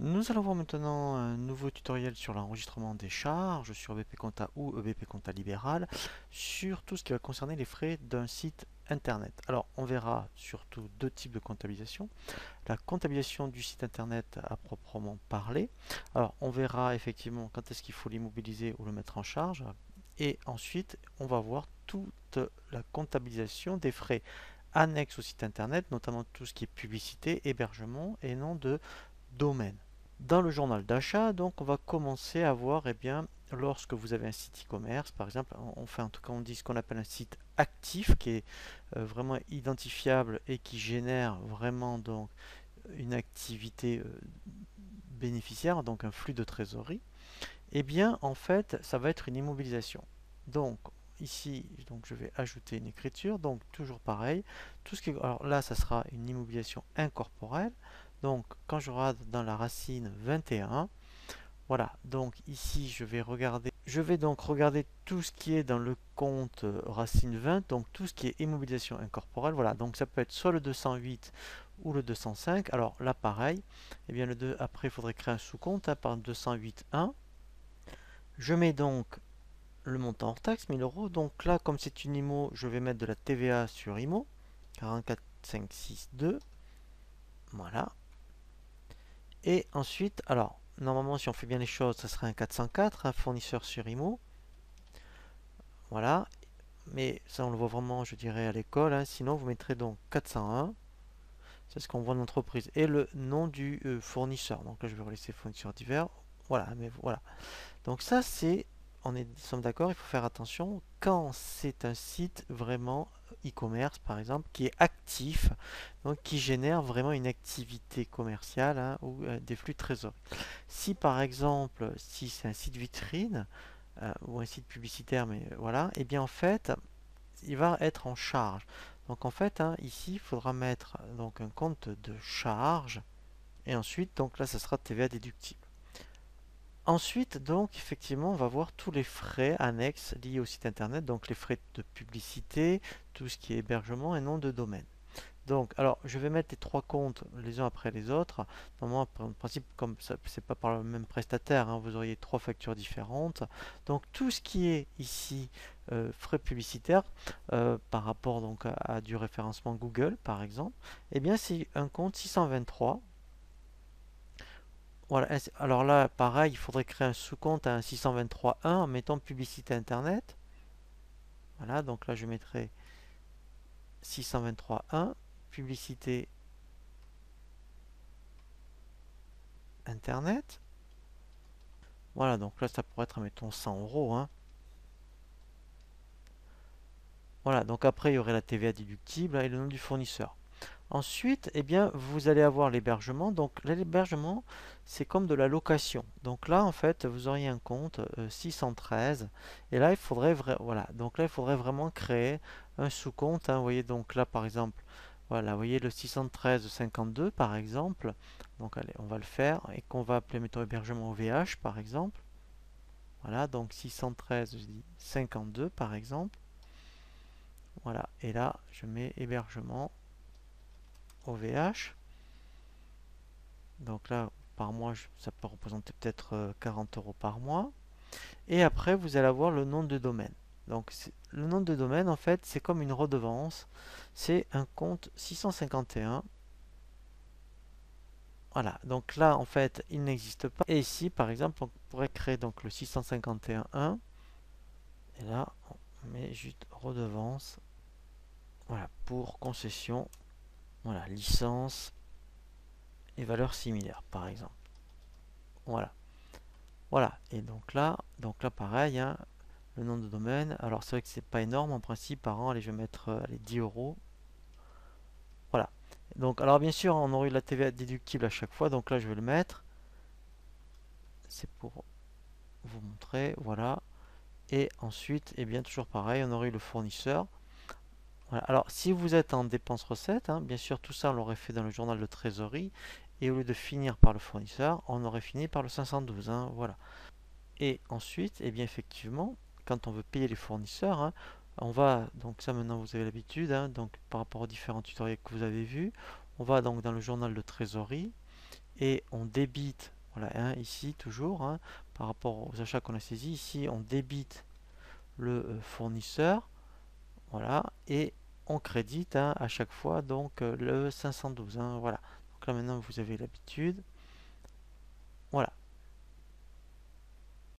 Nous allons voir maintenant un nouveau tutoriel sur l'enregistrement des charges sur BP Compta ou EBP Compta Libéral sur tout ce qui va concerner les frais d'un site internet. Alors, on verra surtout deux types de comptabilisation. La comptabilisation du site internet à proprement parler. Alors, on verra effectivement quand est-ce qu'il faut l'immobiliser ou le mettre en charge. Et ensuite, on va voir toute la comptabilisation des frais annexes au site internet, notamment tout ce qui est publicité, hébergement et nom de domaine. Dans le journal d'achat, donc, on va commencer à voir, eh bien, lorsque vous avez un site e-commerce, par exemple, on fait en tout cas, on dit ce qu'on appelle un site actif, qui est vraiment identifiable et qui génère vraiment donc une activité bénéficiaire, donc un flux de trésorerie. Eh bien, en fait, ça va être une immobilisation. Donc, ici, donc, je vais ajouter une écriture. Donc, toujours pareil. Tout ce qui, alors là, ça sera une immobilisation incorporelle. Donc, quand je regarde dans la racine 21, voilà. Donc, ici, je vais regarder. Je vais donc regarder tout ce qui est dans le compte racine 20. Donc, tout ce qui est immobilisation incorporelle. Voilà. Donc, ça peut être soit le 208 ou le 205. Alors là, pareil. Eh bien, après, il faudrait créer un sous-compte hein, par 208.1. Je mets donc le montant hors taxe, 1000 euros. Donc là, comme c'est une IMO, je vais mettre de la TVA sur IMO. 44562. Voilà. Et ensuite, alors, normalement, si on fait bien les choses, ça serait un 404, un fournisseur sur IMO. Voilà. Mais ça, on le voit vraiment, je dirais, à l'école. Hein. Sinon, vous mettrez donc 401. C'est ce qu'on voit dans l'entreprise. Et le nom du fournisseur. Donc là, je vais relaisser fournisseur divers. Voilà, mais voilà. Donc ça, c'est, sommes d'accord, il faut faire attention quand c'est un site vraiment e-commerce, par exemple, qui est actif, donc qui génère vraiment une activité commerciale hein, ou des flux de trésorerie. Si par exemple, si c'est un site vitrine ou un site publicitaire, mais voilà, et bien en fait, il va être en charge. Donc en fait, hein, ici, il faudra mettre donc un compte de charge et ensuite, donc là, ça sera TVA déductible. Ensuite, donc, effectivement, on va voir tous les frais annexes liés au site internet, donc les frais de publicité, tout ce qui est hébergement et nom de domaine. Donc, alors, je vais mettre les trois comptes les uns après les autres. Normalement, en principe, comme ça, c'est pas par le même prestataire, hein, vous auriez trois factures différentes. Donc, tout ce qui est ici frais publicitaires par rapport donc à du référencement Google, par exemple, eh bien, c'est un compte 623. Voilà. Alors là, pareil, il faudrait créer un sous-compte à un 623.1 en mettant publicité internet. Voilà, donc là je mettrai 623.1, publicité internet. Voilà, donc là ça pourrait être, mettons, 100 euros. Hein. Voilà, donc après il y aurait la TVA déductible hein, et le nom du fournisseur. Ensuite, eh bien, vous allez avoir l'hébergement. Donc, l'hébergement, c'est comme de la location. Donc là, en fait, vous auriez un compte 613. Et là, il faudrait voilà. Donc là, il faudrait vraiment créer un sous-compte. Hein. Vous voyez, donc là, par exemple, voilà, vous voyez le 613,52 par exemple. Donc, allez, on va le faire et qu'on va appeler, mettons, hébergement OVH par exemple. Voilà, donc 613,52 par exemple. Voilà, et là, je mets hébergement OVH. Donc là, par mois, ça peut représenter peut-être 40 euros par mois. Et après, vous allez avoir le nom de domaine. Donc le nom de domaine, en fait, c'est comme une redevance. C'est un compte 651. Voilà, donc là, en fait, il n'existe pas. Et ici, par exemple, on pourrait créer donc le 651.1. Et là, on met juste redevance. Voilà, pour concession. Voilà, licence et valeurs similaires, par exemple. Voilà. Voilà, et donc là pareil, hein, le nom de domaine. Alors c'est vrai que c'est pas énorme en principe par an. Allez, je vais mettre allez, 10 euros. Voilà. Donc, alors bien sûr, on aurait eu la TVA déductible à chaque fois. Donc là, je vais le mettre. C'est pour vous montrer. Voilà. Et ensuite, eh bien, toujours pareil, on aurait eu le fournisseur. Voilà. Alors, si vous êtes en dépenses recettes, hein, bien sûr, tout ça, on l'aurait fait dans le journal de trésorerie. Et au lieu de finir par le fournisseur, on aurait fini par le 512. Hein, voilà. Et ensuite, eh bien effectivement, quand on veut payer les fournisseurs, hein, on va, donc ça maintenant vous avez l'habitude, hein, donc par rapport aux différents tutoriels que vous avez vus, on va donc dans le journal de trésorerie et on débite, voilà, hein, ici toujours, hein, par rapport aux achats qu'on a saisis, ici on débite le fournisseur, voilà, et on crédite, hein, à chaque fois donc le 512, hein, voilà. Donc là maintenant vous avez l'habitude, voilà.